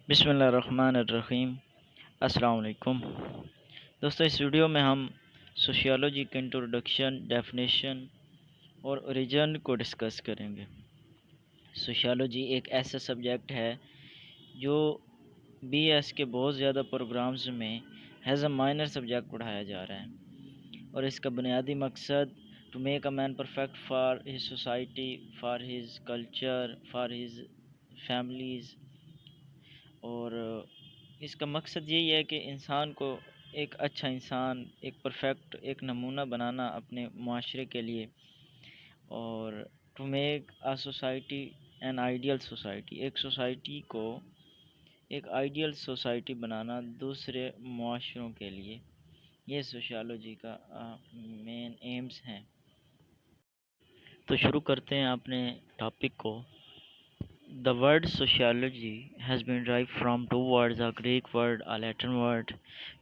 بسم اللہ الرحمن الرحیم۔ السلام علیکم دوستو، اس ویڈیو میں ہم سوشیالوجی کے انٹروڈکشن، ڈیفینیشن اور اوریجن کو ڈسکس کریں گے۔ سوشیالوجی ایک ایسا سبجیکٹ ہے جو بی ایس کے بہت زیادہ پروگرامز میں ایز اے مائنر سبجیکٹ پڑھایا جا رہا ہے، اور اس کا بنیادی مقصد to make a man perfect for his society, for his culture, for his families, اور اس کا مقصد یہی ہے کہ انسان کو ایک اچھا انسان، ایک پرفیکٹ، ایک نمونہ بنانا اپنے معاشرے کے لیے، اور to make a society an ideal society, ایک سوسائٹی کو ایک آئیڈیل سوسائٹی بنانا دوسرے معاشروں کے لیے۔ یہ سوشیالوجی کا مین ایمز ہیں۔ تو شروع کرتے ہیں اپنے ٹاپک کو۔ The word sociology has been derived from two words, a Greek word, a Latin word.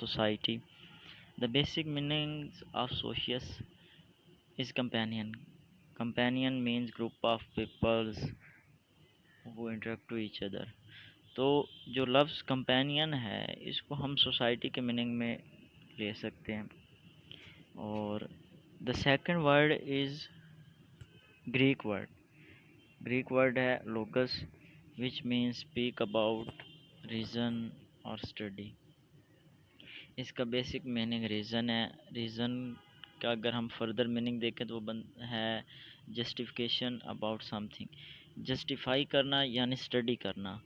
society. The basic meanings of socius is companion. Companion means group of peoples who interact to each other. تو جو لفظ companion ہے اس کو ہم society کے meaning میں لے سکتے ہیں۔ اور the second word is Greek word. Greek word ہے logos, which means speak about, reason اور اسٹڈی۔ اس کا بیسک میننگ ریزن ہے۔ ریزن کا اگر ہم فردر میننگ دیکھیں تو وہ ہے justification about something, justify کرنا یعنی اسٹڈی کرنا۔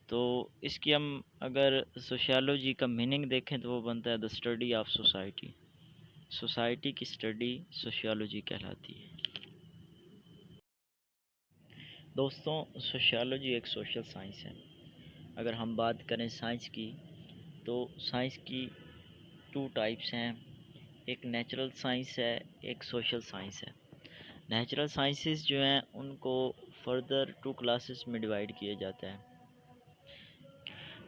تو اس کی ہم اگر سوشیالوجی کا میننگ دیکھیں تو وہ بنتا ہے the study of society. Society کی اسٹڈی سوشیالوجی کہلاتی ہے۔ دوستوں، سوشیالوجی ایک سوشل سائنس ہے۔ اگر ہم بات کریں سائنس کی تو سائنس کی ٹو ٹائپس ہیں، ایک نیچرل سائنس ہے، ایک سوشل سائنس ہے۔ نیچرل سائنسز جو ہیں ان کو فردر ٹو کلاسز میں ڈیوائڈ کیا جاتا ہے۔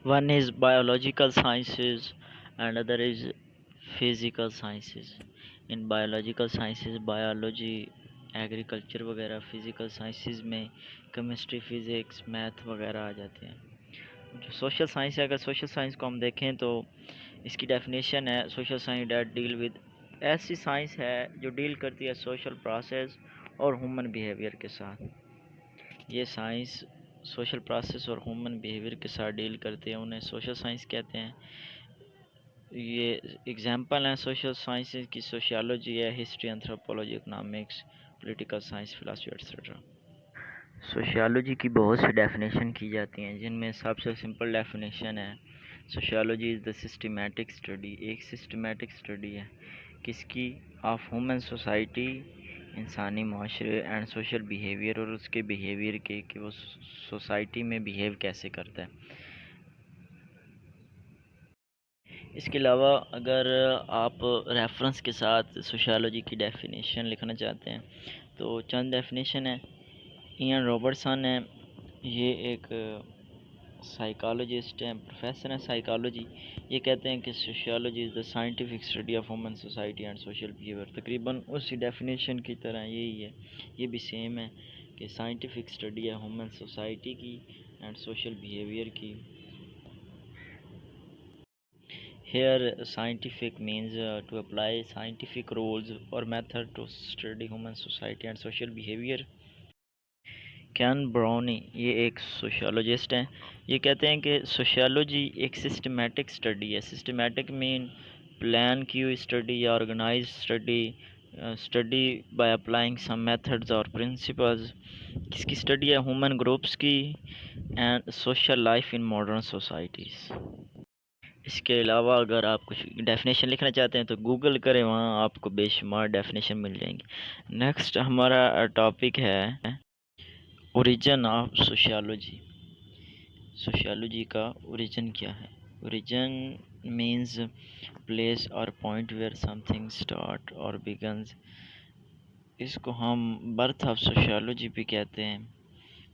One is biological sciences and other is physical sciences. In biological sciences biology, agriculture وغیرہ، فزیکل سائنسز میں کیمسٹری، فزکس، میتھ وغیرہ آ جاتے ہیں۔ جو سوشل سائنس ہے، اگر سوشل سائنس کو ہم دیکھیں تو اس کی ڈیفینیشن ہے social science that deal with, ایسی سائنس ہے جو ڈیل کرتی ہے سوشل پروسیس اور ہیومن بیہیویئر کے ساتھ۔ یہ سائنس سوشل پروسیس اور ہیومن بیہیویئر کے ساتھ ڈیل کرتے ہیں، انہیں سوشل سائنس کہتے ہیں۔ یہ اگزامپل ہیں سوشل سائنسز کی، سوشیالوجی ہے، history, anthropology, economics, political science, philosophy etcetera. Sociology کی بہت سی ڈیفینیشن کی جاتی ہیں، جن میں سب سے سمپل ڈیفینیشن ہے sociology is the systematic study, ایک سسٹمیٹک اسٹڈی ہے کس کی؟ آف ہیومن سوسائٹی، انسانی معاشرے، اینڈ سوشل بیہیویئر، اور اس کے بیہیویئر کے کہ وہ سوسائٹی میں بیہیو کیسے کرتا ہے۔ اس کے علاوہ اگر آپ ریفرنس کے ساتھ سوشیالوجی کی ڈیفینیشن لکھنا چاہتے ہیں تو چند ڈیفینیشن ہیں۔ ایان رابرٹسن ہے، یہ ایک سائیکالوجسٹ ہیں، پروفیسر ہیں سائیکالوجی۔ یہ کہتے ہیں کہ sociology is the scientific study of human society and social behaviour. تقریباً اسی ڈیفینیشن کی طرح یہی ہے، یہ بھی سیم ہے کہ سائنٹیفک اسٹڈی ہے ہیومن سوسائٹی کی اینڈ سوشل بیہیویئر کی۔ Here, scientific means to apply scientific rules or method to study human society and social behavior. Can brownie, یہ ایک سوشیالوجسٹ ہیں، یہ کہتے ہیں کہ سوشیالوجی ایک سسٹمیٹک اسٹڈی ہے۔ سسٹمیٹک مین پلان کی ہوئی اسٹڈی یا organize study, study by applying some methods اور پرنسپلز۔ کس کی اسٹڈی ہے؟ ہیومن گروپس کی and social life in modern societies. اس کے علاوہ اگر آپ کچھ ڈیفینیشن لکھنا چاہتے ہیں تو گوگل کریں، وہاں آپ کو بے شمار ڈیفینیشن مل جائیں گی۔ نیکسٹ ہمارا ٹاپک ہے اوریجن آف سوشیالوجی۔ سوشیالوجی کا اوریجن کیا ہے؟ اوریجن مینز پلیس اور point where some thing start اور بگنز۔ اس کو ہم برتھ آف سوشیالوجی بھی کہتے ہیں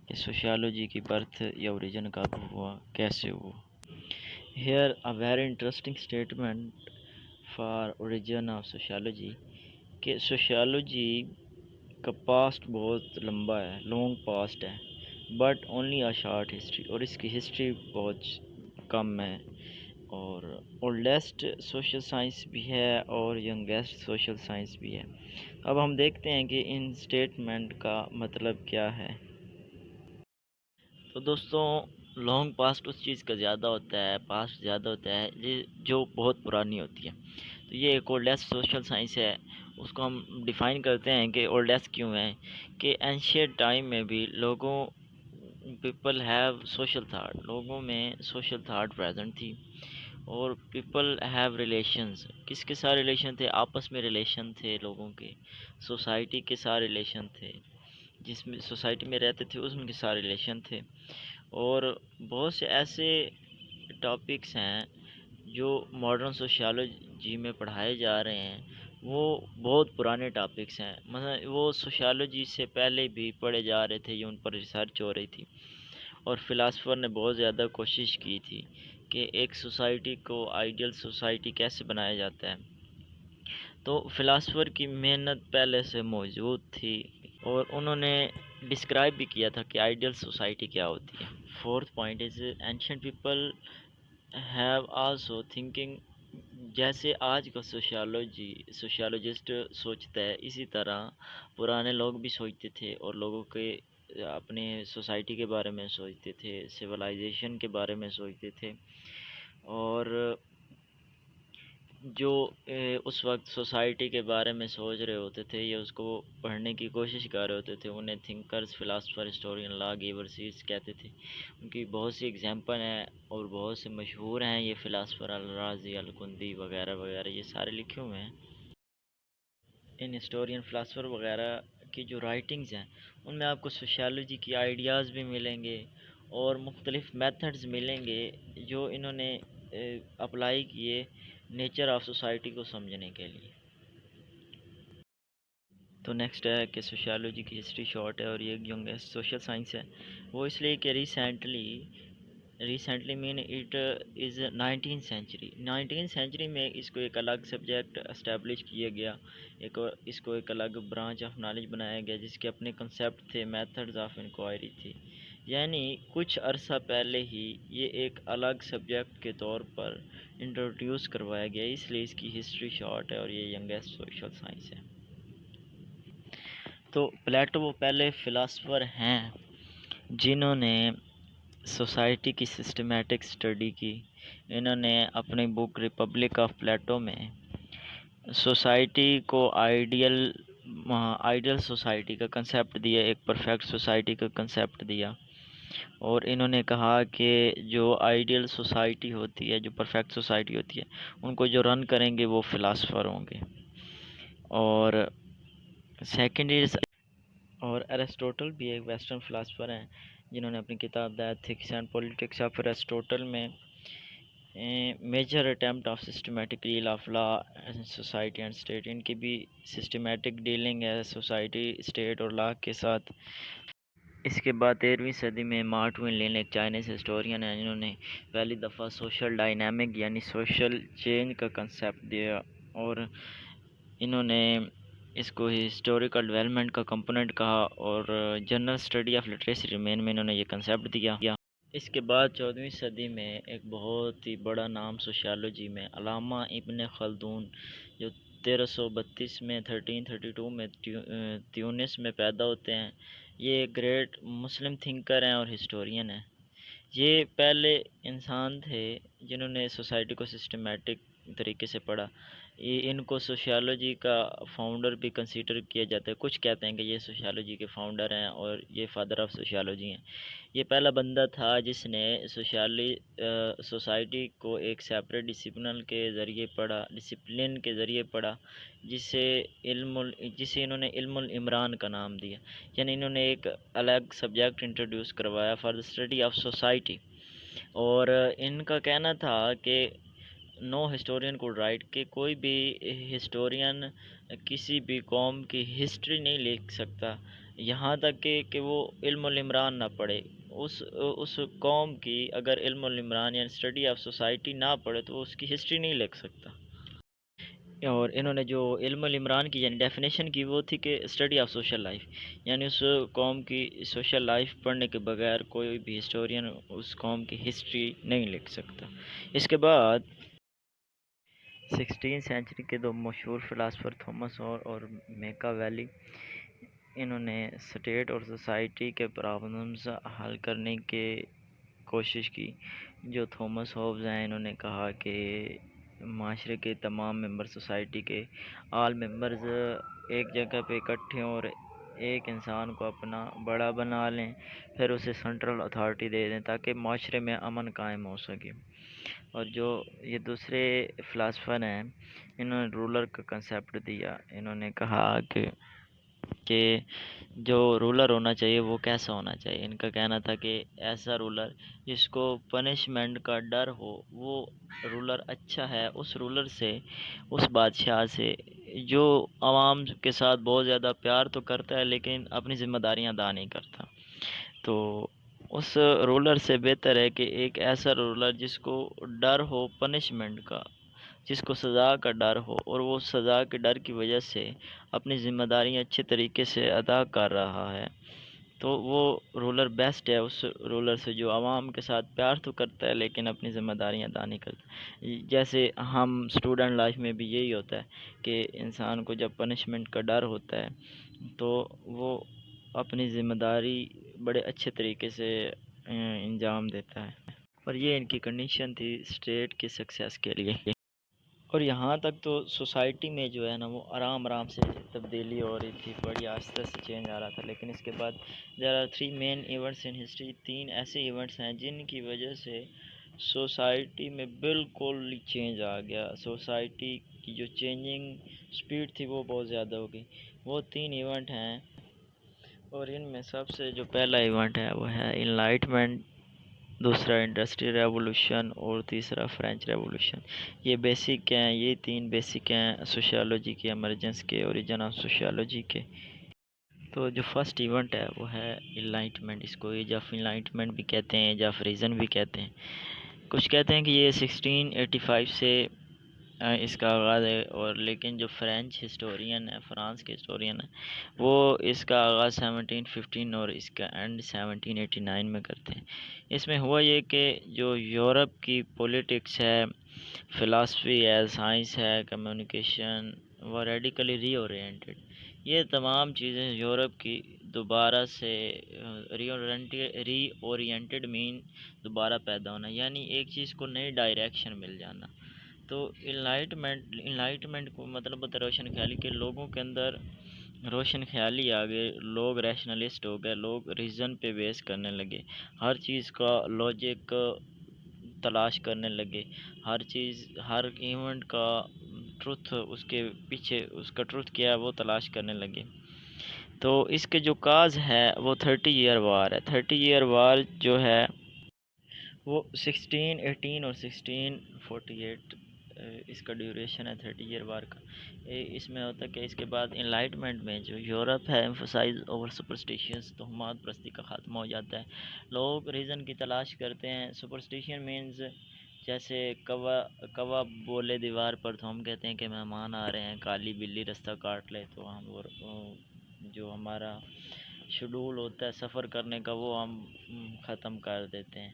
کہ سوشیالوجی کی برتھ یا اوریجن کب ہوا، کیسے ہوا۔ Here a very interesting statement for origin of sociology کہ سوشیالوجی کا پاسٹ بہت لمبا ہے، لانگ پاسٹ ہے، but only a short history, اور اس کی ہسٹری بہت کم ہے، اور اولڈیسٹ سوشل سائنس بھی ہے اور ینگیسٹ سوشل سائنس بھی ہے۔ اب ہم دیکھتے ہیں کہ ان سٹیٹمنٹ کا مطلب کیا ہے۔ تو دوستوں، لانگ پاسٹ اس چیز کا زیادہ ہوتا ہے، پاسٹ زیادہ ہوتا ہے جو بہت پرانی ہوتی ہے۔ تو یہ ایک اولڈیسٹ سوشل سائنس ہے، اس کو ہم ڈیفائن کرتے ہیں کہ اولڈیسٹ کیوں ہے، کہ اینشینٹ ٹائم میں بھی لوگوں پیپل ہیو سوشل تھاٹ، لوگوں میں سوشل تھاٹ پریزنٹ تھی، اور پیپل ہیو ریلیشنز، کس کے ساتھ ریلیشن تھے؟ آپس میں ریلیشن تھے لوگوں کے، سوسائٹی کے ساتھ ریلیشن تھے، جس میں سوسائٹی میں رہتے تھے اس میں کے ساتھ ریلیشن تھے، اور بہت سے ایسے ٹاپکس ہیں جو ماڈرن سوشیالوجی میں پڑھائے جا رہے ہیں، وہ بہت پرانے ٹاپکس ہیں، مثلا وہ سوشیالوجی سے پہلے بھی پڑھے جا رہے تھے، یہ ان پر ریسرچ ہو رہی تھی، اور فلاسفر نے بہت زیادہ کوشش کی تھی کہ ایک سوسائٹی کو آئیڈیل سوسائٹی کیسے بنایا جاتا ہے۔ تو فلاسفر کی محنت پہلے سے موجود تھی، اور انہوں نے ڈسکرائب بھی کیا تھا کہ آئیڈیل سوسائٹی کیا ہوتی ہے۔ Fourth point is ancient people have also thinking, جیسے آج کا سوشیالوجسٹ سوچتا ہے، اسی طرح پرانے لوگ بھی سوچتے تھے، اور لوگوں کے اپنے سوسائٹی کے بارے میں سوچتے تھے، سویلائزیشن کے بارے میں سوچتے تھے، اور جو اس وقت سوسائٹی کے بارے میں سوچ رہے ہوتے تھے یا اس کو پڑھنے کی کوشش کر رہے ہوتے تھے، انہیں تھنکرز، فلاسفر، ہسٹورین، لا گیورسیز کہتے تھے۔ ان کی بہت سی اگزامپل ہیں اور بہت سے مشہور ہیں یہ فلاسفر، الرازی، الکندی وغیرہ وغیرہ، یہ سارے لکھے ہوئے ہیں۔ ان ہسٹورین، فلاسفر وغیرہ کی جو رائٹنگز ہیں ان میں آپ کو سوشیالوجی کی آئیڈیاز بھی ملیں گے، اور مختلف میتھڈز ملیں گے جو انہوں نے اپلائی کیے نیچر آف سوسائٹی کو سمجھنے کے لیے۔ تو نیکسٹ ہے کہ سوشیالوجی کی ہسٹری شارٹ ہے، اور یہ ینگیسٹ سوشل سائنس ہے، وہ اس لیے کہ recently mean it is 19th century میں اس کو ایک الگ سبجیکٹ اسٹیبلش کیا گیا، اس کو ایک الگ برانچ آف نالج بنایا گیا، جس کے اپنے کنسیپٹ تھے، میتھڈز آف انکوائری تھی، یعنی کچھ عرصہ پہلے ہی یہ ایک الگ سبجیکٹ کے طور پر انٹروڈیوس کروایا گیا، اس لیے اس کی ہسٹری شارٹ ہے، اور یہ ینگیسٹ سوشل سائنس ہے۔ تو پلیٹو وہ پہلے فلاسفر ہیں جنہوں نے سوسائٹی کی سسٹمیٹک اسٹڈی کی۔ انہوں نے اپنی بک ریپبلک آف پلیٹو میں سوسائٹی کو آئیڈیل سوسائٹی کا کنسیپٹ دیا، ایک پرفیکٹ سوسائٹی کا کنسیپٹ دیا، اور انہوں نے کہا کہ جو آئیڈیل سوسائٹی ہوتی ہے، جو پرفیکٹ سوسائٹی ہوتی ہے، ان کو جو رن کریں گے وہ فلاسفر ہوں گے۔ اور سیکنڈ از، اور ایرسٹوٹل بھی ایک ویسٹرن فلاسفر ہیں جنہوں نے اپنی کتاب the ethics and politics of Aristotle میں major attempt of systematic real of law society and state, ان کی بھی سسٹمیٹک ڈیلنگ ہے سوسائٹی، اسٹیٹ اور لا کے ساتھ۔ اس کے بعد 13ویں صدی میں مارٹ وین لین ایک چائنیز ہسٹورین ہیں جنہوں نے پہلی دفعہ سوشل ڈائنامک یعنی سوشل چینج کا کنسیپٹ دیا، اور انہوں نے اس کو ہسٹوریکل ڈیولپمنٹ کا کمپوننٹ کہا، اور general study of literacy remain میں انہوں نے یہ کنسیپٹ دیا۔ اس کے بعد 14ویں صدی میں ایک بہت ہی بڑا نام سوشیالوجی میں علامہ ابن خلدون، جو 1332 میں 1332 میں تیونس میں پیدا ہوتے ہیں، یہ ایک گریٹ مسلم تھنکر ہیں اور ہسٹورین ہیں۔ یہ پہلے انسان تھے جنہوں نے سوسائٹی کو سسٹمیٹک طریقے سے پڑھا، ان کو سوشیالوجی کا فاؤنڈر بھی کنسیڈر کیا جاتا ہے، کچھ کہتے ہیں کہ یہ سوشیالوجی کے فاؤنڈر ہیں اور یہ فادر آف سوشیالوجی ہیں۔ یہ پہلا بندہ تھا جس نے سوسائٹی کو ایک سیپریٹ ڈسپلن کے ذریعے پڑھا، جسے انہوں نے علم العمران کا نام دیا، یعنی انہوں نے ایک الگ سبجیکٹ انٹروڈیوس کروایا for the study of society, اور ان کا کہنا تھا کہ نو ہسٹورین کوڈ رائٹ، کہ کوئی بھی ہسٹورین کسی بھی قوم کی ہسٹری نہیں لکھ سکتا یہاں تک کہ وہ علم العمران نہ پڑھے۔ اس قوم کی اگر علم العمران یعنی اسٹڈی آف سوسائٹی نہ پڑھے تو وہ اس کی ہسٹری نہیں لکھ سکتا۔ اور انہوں نے جو علم العمران کی یعنی ڈیفینیشن کی وہ تھی کہ اسٹڈی آف سوشل لائف، یعنی اس قوم کی سوشل لائف پڑھنے کے بغیر کوئی بھی ہسٹورین اس قوم کی ہسٹری نہیں لکھ سکتا۔ اس کے بعد 16 سینچری کے دو مشہور فلاسفر تھامس اور میکا ویلی، انہوں نے اسٹیٹ اور سوسائٹی کے پرابلمز حل کرنے کی کوشش کی۔ جو تھامس ہوبز ہیں، انہوں نے کہا کہ معاشرے کے تمام ممبر سوسائٹی کے آل ممبرز ایک جگہ پہ اکٹھے ہوں اور ایک انسان کو اپنا بڑا بنا لیں، پھر اسے سینٹرل اتھارٹی دے دیں تاکہ معاشرے میں امن قائم ہو سکے۔ اور جو یہ دوسرے فلاسفر ہیں، انہوں نے رولر کا کنسیپٹ دیا۔ انہوں نے کہا کہ جو رولر ہونا چاہیے وہ کیسا ہونا چاہیے۔ ان کا کہنا تھا کہ ایسا رولر جس کو پنشمنٹ کا ڈر ہو، وہ رولر اچھا ہے۔ اس رولر سے، اس بادشاہ سے جو عوام کے ساتھ بہت زیادہ پیار تو کرتا ہے لیکن اپنی ذمہ داریاں ادا نہیں کرتا، تو اس رولر سے بہتر ہے کہ ایک ایسا رولر جس کو ڈر ہو پنشمنٹ کا، جس کو سزا کا ڈر ہو اور وہ سزا کے ڈر کی وجہ سے اپنی ذمہ داریاں اچھے طریقے سے ادا کر رہا ہے، تو وہ رولر بیسٹ ہے اس رولر سے جو عوام کے ساتھ پیار تو کرتا ہے لیکن اپنی ذمہ داریاں ادا نہیں کرتا۔ جیسے ہم اسٹوڈنٹ لائف میں بھی یہی ہوتا ہے کہ انسان کو جب پنشمنٹ کا ڈر ہوتا ہے تو وہ اپنی ذمہ داری بڑے اچھے طریقے سے انجام دیتا ہے، اور یہ ان کی کنڈیشن تھی اسٹیٹ کی سکسیس کے لیے۔ اور یہاں تک تو سوسائٹی میں جو ہے نا وہ آرام آرام سے تبدیلی ہو رہی تھی، بڑی آہستہ سے چینج آ رہا تھا، لیکن اس کے بعد there are three main events in history, تین ایسے ایونٹس ہیں جن کی وجہ سے سوسائٹی میں بالکل چینج آ گیا۔ سوسائٹی کی جو چینجنگ سپیڈ تھی وہ بہت زیادہ ہو گئی۔ وہ تین ایونٹ ہیں، اور ان میں سب سے جو پہلا ایونٹ ہے وہ ہے انلائٹمنٹ، دوسرا انڈسٹری ریولوشن اور تیسرا فرینچ ریولوشن۔ یہ بیسک ہیں، یہ تین بیسک ہیں سوشیالوجی کے، ایمرجنس کے، اوریجن آف سوشیالوجی کے۔ تو جو فرسٹ ایونٹ ہے وہ ہے انلائٹمنٹ، اس کو ایج آف انلائٹمنٹ بھی کہتے ہیں، ایج آف ریزن بھی کہتے ہیں۔ کچھ کہتے ہیں کہ یہ 1685 سے اس کا آغاز ہے، اور لیکن جو فرینچ ہسٹورین ہے، فرانس کے ہسٹورین ہیں، وہ اس کا آغاز 1715 اور اس کا اینڈ 1789 میں کرتے ہیں۔ اس میں ہوا یہ کہ جو یورپ کی پولیٹکس ہے، فلاسفی ہے، سائنس ہے، کمیونیکیشن، وہ ریڈیکلی ری اورینٹڈ، یہ تمام چیزیں یورپ کی دوبارہ سے ری اورینٹڈ مین دوبارہ پیدا ہونا، یعنی ایک چیز کو نئی ڈائریکشن مل جانا۔ تو انلائٹمنٹ کو مطلب ہوتا ہے روشن خیالی، کے لوگوں کے اندر روشن خیالی آ گئے، لوگ ریشنلسٹ ہو گئے، لوگ ریزن پہ بیس کرنے لگے، ہر چیز کا لاجک تلاش کرنے لگے، ہر چیز، ہر ایونٹ کا ٹروتھ، اس کے پیچھے اس کا ٹروتھ کیا ہے وہ تلاش کرنے لگے۔ تو اس کے جو کاز ہے وہ 30 ایئر وار ہے۔ 30 ایئر وار جو ہے وہ 1618 اور 1648 اس کا ڈیوریشن ہے 30 ایئر وار کا۔ اس میں ہوتا ہے کہ اس کے بعد انلائٹمنٹ میں جو یورپ ہے ایمفسائز اوور سپرسٹیشنس، تہمات پرستی کا خاتمہ ہو جاتا ہے، لوگ ریزن کی تلاش کرتے ہیں۔ سپرسٹیشن مینز جیسے کوا بولے دیوار پر تو ہم کہتے ہیں کہ مہمان آ رہے ہیں، کالی بلی راستہ کاٹ لے تو ہم جو ہمارا شیڈول ہوتا ہے سفر کرنے کا وہ ہم ختم کر دیتے ہیں۔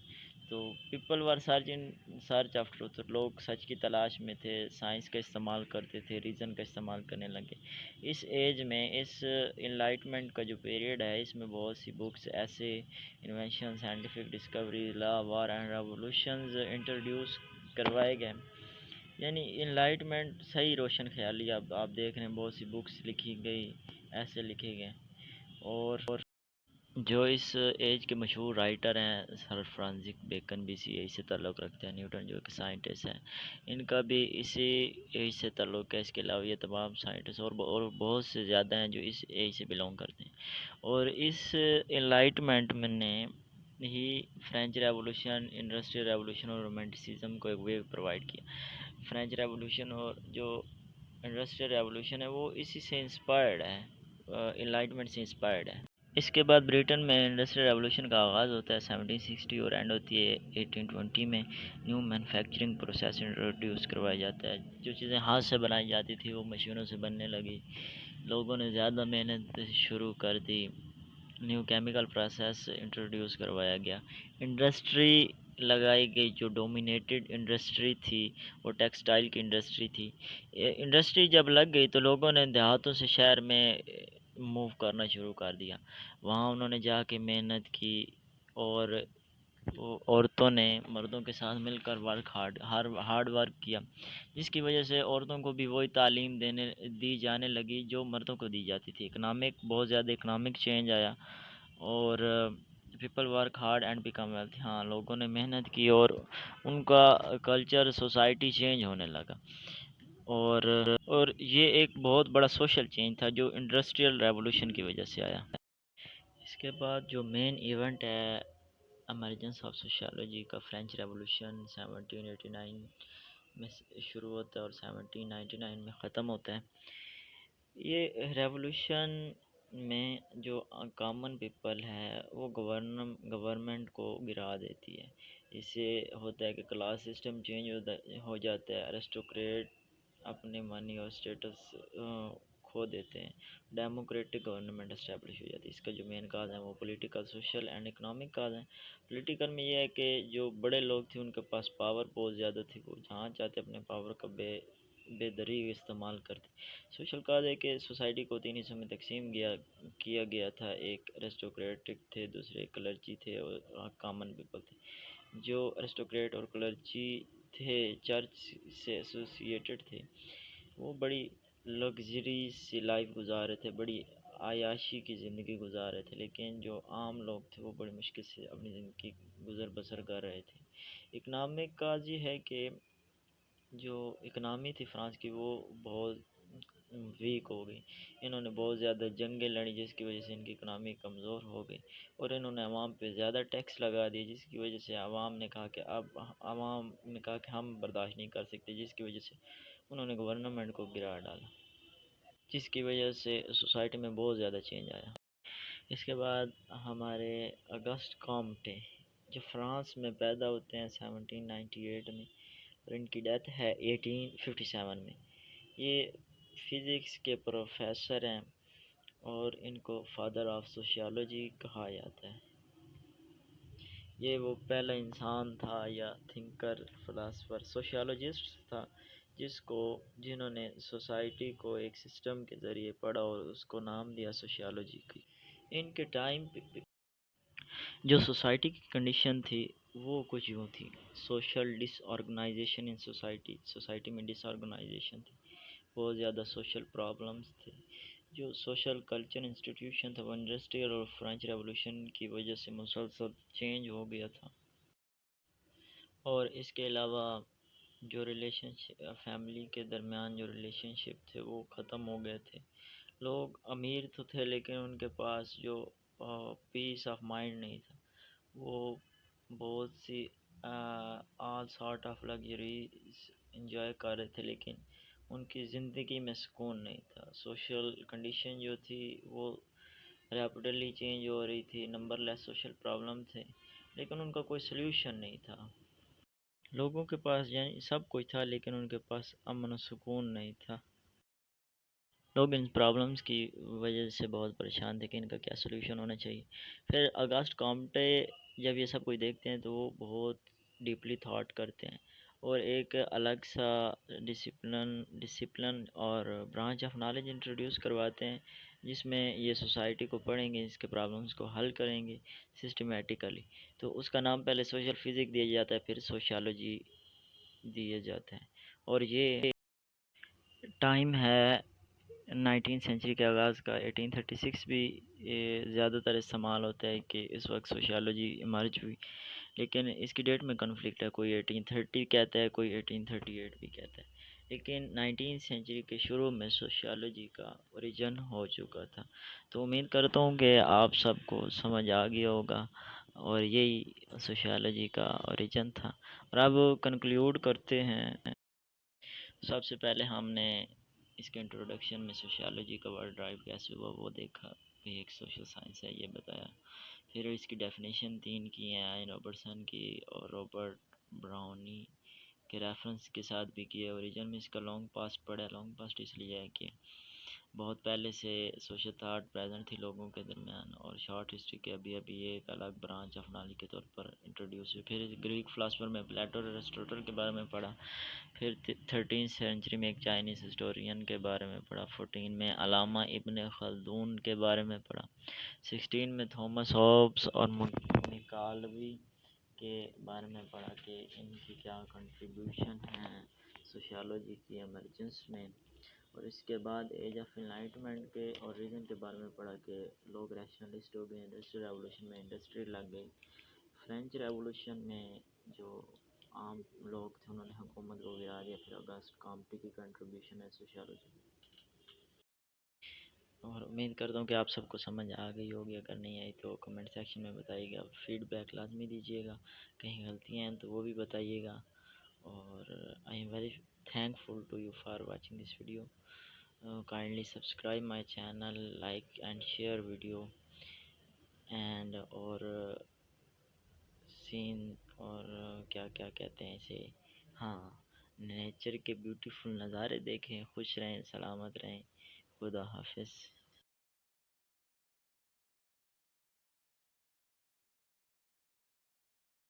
تو people were search of truth, لوگ سچ کی تلاش میں تھے، سائنس کا استعمال کرتے تھے، ریزن کا استعمال کرنے لگے۔ اس ایج میں، اس انلائٹمنٹ کا جو پیریڈ ہے، اس میں بہت سی بکس، ایسے invention, scientific discovery, law, war and revolutions introduce کروائے گئے۔ یعنی انلائٹمنٹ صحیح روشن خیالی، آپ دیکھ رہے ہیں بہت سی بکس لکھی گئی، ایسے لکھے گئے۔ اور جو اس ایج کے مشہور رائٹر ہیں، سر فرانسس بیکن بھی اسی ایج سے تعلق رکھتے ہیں، نیوٹن جو کہ سائنٹسٹ ہیں، ان کا بھی اسی ایج سے تعلق ہے۔ اس کے علاوہ یہ تمام سائنٹسٹ اور بہت سے زیادہ ہیں جو اس ایج سے بلونگ کرتے ہیں۔ اور اس انلائٹمنٹ میں نے ہی فرینچ ریولوشن، انڈسٹریل ریولوشن اور رومانٹسزم کو ایک ویو پرووائڈ کیا۔ فرینچ ریولوشن اور جو انڈسٹریل ریولوشن ہے وہ اسی سے انسپائرڈ ہے، انلائٹمنٹ سے انسپائرڈ ہے۔ اس کے بعد برٹن میں انڈسٹریل ریولوشن کا آغاز ہوتا ہے 1760 اور اینڈ ہوتی ہے 1820 میں. نیو مینوفیکچرنگ پروسیس انٹروڈیوس کروایا جاتا ہے. جو چیزیں ہاتھ سے بنائی جاتی تھی وہ مشینوں سے بننے لگی. لوگوں نے زیادہ محنت شروع کر دی. نیو کیمیکل پروسیس انٹروڈیوس کروایا گیا. انڈسٹری لگائی گئی. جو ڈومینیٹڈ انڈسٹری تھی وہ ٹیکسٹائل کی انڈسٹری تھی. انڈسٹری جب لگ گئی تو لوگوں نے دیہاتوں سے شہر میں موو کرنا شروع کر دیا. وہاں انہوں نے جا کے محنت کی اور عورتوں نے مردوں کے ساتھ مل کر ہارڈ ورک کیا، جس کی وجہ سے عورتوں کو بھی وہی تعلیم دی جانے لگی جو مردوں کو دی جاتی تھی. بہت زیادہ اکنامک چینج آیا اور people work hard and become wealthy. ہاں، لوگوں نے محنت کی اور ان کا کلچر سوسائٹی چینج ہونے لگا. اور یہ ایک بہت بڑا سوشل چینج تھا جو انڈسٹریل ریولوشن کی وجہ سے آیا. اس کے بعد جو مین ایونٹ ہے ایمرجنس آف سوشیالوجی کا، فرینچ ریولوشن 1789 میں شروع ہوتا ہے اور 1799 میں ختم ہوتا ہے. یہ ریولوشن میں جو کامن پیپل ہے وہ گورنمنٹ کو گرا دیتی ہے. اس سے ہوتا ہے کہ کلاس سسٹم چینج ہو جاتا ہے. ایرسٹوکریٹ اپنے منی اور اسٹیٹس کھو دیتے ہیں. ڈیموکریٹک گورنمنٹ اسٹیبلش ہو جاتی ہے. اس کا جو مین کاز ہے وہ political, social and economic cause ہیں. پولیٹیکل میں یہ ہے کہ جو بڑے لوگ تھے ان کے پاس پاور بہت زیادہ تھی، وہ جہاں چاہتے اپنے پاور کا بے دری استعمال کرتے. سوشل کاز ہے کہ سوسائٹی کو تین حصوں میں تقسیم کیا گیا تھا. ایک ایرسٹوکریٹک تھے، دوسرے کلرجی تھے اور کامن پیپل تھے. جو ایرسٹوکریٹ اور کلرجی تھے چرچ سے ایسوسیٹڈ تھے، وہ بڑی لگژری سی لائف گزار رہے تھے، بڑی عیاشی کی زندگی گزار رہے تھے. لیکن جو عام لوگ تھے وہ بڑی مشکل سے اپنی زندگی گزر بسر کر رہے تھے. اکنامک کاز یہ ہے کہ جو اکنامی تھی فرانس کی وہ بہت ویک ہو گئی. انہوں نے بہت زیادہ جنگیں لڑیں جس کی وجہ سے ان کی اکنامی کمزور ہو گئی اور انہوں نے عوام پہ زیادہ ٹیکس لگا دیے، جس کی وجہ سے عوام نے کہا کہ ہم برداشت نہیں کر سکتے، جس کی وجہ سے انہوں نے گورنمنٹ کو گرا ڈالا، جس کی وجہ سے سوسائٹی میں بہت زیادہ چینج آیا. اس کے بعد ہمارے اگسٹ کامٹے جو فرانس میں پیدا ہوتے ہیں 1798 میں اور ان کی ڈیتھ ہے 1857 میں. یہ فزکس کے پروفیسر ہیں اور ان کو فادر آف سوشیالوجی کہا جاتا ہے. یہ وہ پہلا انسان تھا یا تھنکر، فلاسفر، سوشیالوجسٹ تھا جنہوں نے سوسائٹی کو ایک سسٹم کے ذریعے پڑھا اور اس کو نام دیا سوشیالوجی کی. ان کے ٹائم پہ جو سوسائٹی کی کنڈیشن تھی وہ کچھ یوں تھی: social disorganisation in society میں ڈس آرگنائزیشن تھی، بہت زیادہ سوشل پرابلمس تھے. جو سوشل کلچر انسٹیٹیوشن تھا وہ انڈسٹریل اور فرینچ ریولوشن کی وجہ سے مسلسل چینج ہو گیا تھا. اور اس کے علاوہ جو فیملی کے درمیان جو ریلیشن شپ تھے وہ ختم ہو گئے تھے. لوگ امیر تو تھے لیکن ان کے پاس جو پیس آف مائنڈ نہیں تھا. وہ بہت سی all sort of luxuries enjoy کر رہے تھے لیکن ان کی زندگی میں سکون نہیں تھا. سوشل کنڈیشن جو تھی وہ ریپڈلی چینج ہو رہی تھی. نمبر لیس سوشل پرابلم تھے لیکن ان کا کوئی سلیوشن نہیں تھا. لوگوں کے پاس یعنی سب کچھ تھا لیکن ان کے پاس امن و سکون نہیں تھا. لوگ ان پرابلمس کی وجہ سے بہت پریشان تھے کہ ان کا کیا سلوشن ہونا چاہیے. پھر اگسٹ کامٹے جب یہ سب کچھ دیکھتے ہیں تو وہ بہت ڈیپلی تھاٹ کرتے ہیں اور ایک الگ سا ڈسپلن اور برانچ آف نالج انٹروڈیوس کرواتے ہیں جس میں یہ سوسائٹی کو پڑھیں گے، اس کے پرابلمس کو حل کریں گے سسٹمیٹیکلی. تو اس کا نام پہلے سوشل فزکس دیا جاتا ہے، پھر سوشیالوجی دیا جاتا ہے. اور یہ ٹائم ہے 19 سینچری کے آغاز کا. 1836 بھی زیادہ تر استعمال ہوتا ہے کہ اس وقت سوشیالوجی ایمرج ہوئی، لیکن اس کی ڈیٹ میں کنفلکٹ ہے. کوئی 1830 کہتا ہے، کوئی 1838 بھی کہتا ہے. لیکن 19 سینچری کے شروع میں سوشیالوجی کا اوریجن ہو چکا تھا. تو امید کرتا ہوں کہ آپ سب کو سمجھ آ گیا ہوگا اور یہی سوشیالوجی کا اوریجن تھا. اور اب کنکلیوڈ کرتے ہیں. سب سے پہلے ہم نے اس کے انٹروڈکشن میں سوشیالوجی کا ورڈ ڈرائیو کیسے ہوا وہ دیکھا. ایک سوشل سائنس ہے یہ بتایا. پھر اس کی ڈیفینیشن 3 کی ہیں آئن روبرٹسن کی اور رابرٹ براؤنی کے ریفرنس کے ساتھ بھی کی ہے. اوریجن میں اس کا لانگ پاسٹ پڑا ہے. لانگ پاسٹ اس لیے ہے کہ بہت پہلے سے سوشل تھاٹ پریزنٹ تھی لوگوں کے درمیان، اور شارٹ ہسٹری کے ابھی ایک الگ برانچ آف نالج کے طور پر انٹروڈیوس ہوئی. پھر گریک فلاسفر میں پلیٹو اور ایرسٹوٹل کے بارے میں پڑھا. پھر 13 سینچری میں ایک چائنیز ہسٹورین کے بارے میں پڑھا. 14 میں علامہ ابن خلدون کے بارے میں پڑھا. 16 میں تھامس ہابس اور مکالوی کے بارے میں پڑھا کہ ان کی کیا کنٹریبیوشن ہیں سوشیالوجی کی ایمرجنس میں. اور اس کے بعد ایج آف انلائٹمنٹ کے اور ریزن کے بارے میں پڑھا کہ لوگ ریشنلسٹ ہو گئے. انڈسٹریل ریولوشن میں انڈسٹری لگ گئی. فرینچ ریولوشن میں جو عام لوگ تھے انہوں نے حکومت کو گرا دیا. پھر اگست کامٹی کی کنٹریبیوشن ہے سوشیالوجی میں. اور امید کرتا ہوں کہ آپ سب کو سمجھ آ گئی ہوگی. اگر نہیں آئی تو کمنٹ سیکشن میں بتائیے گا. فیڈ بیک لازمی دیجیے گا. کہیں غلطیاں ہیں تو وہ بھی بتائیے گا. اور I am very thankful to you for watching this video. Kindly subscribe my channel, like and share video, and اور سین اور کیا کیا کہتے ہیں اسے، ہاں، نیچر کے بیوٹیفل نظارے دیکھیں. خوش رہیں، سلامت رہیں. خدا حافظ.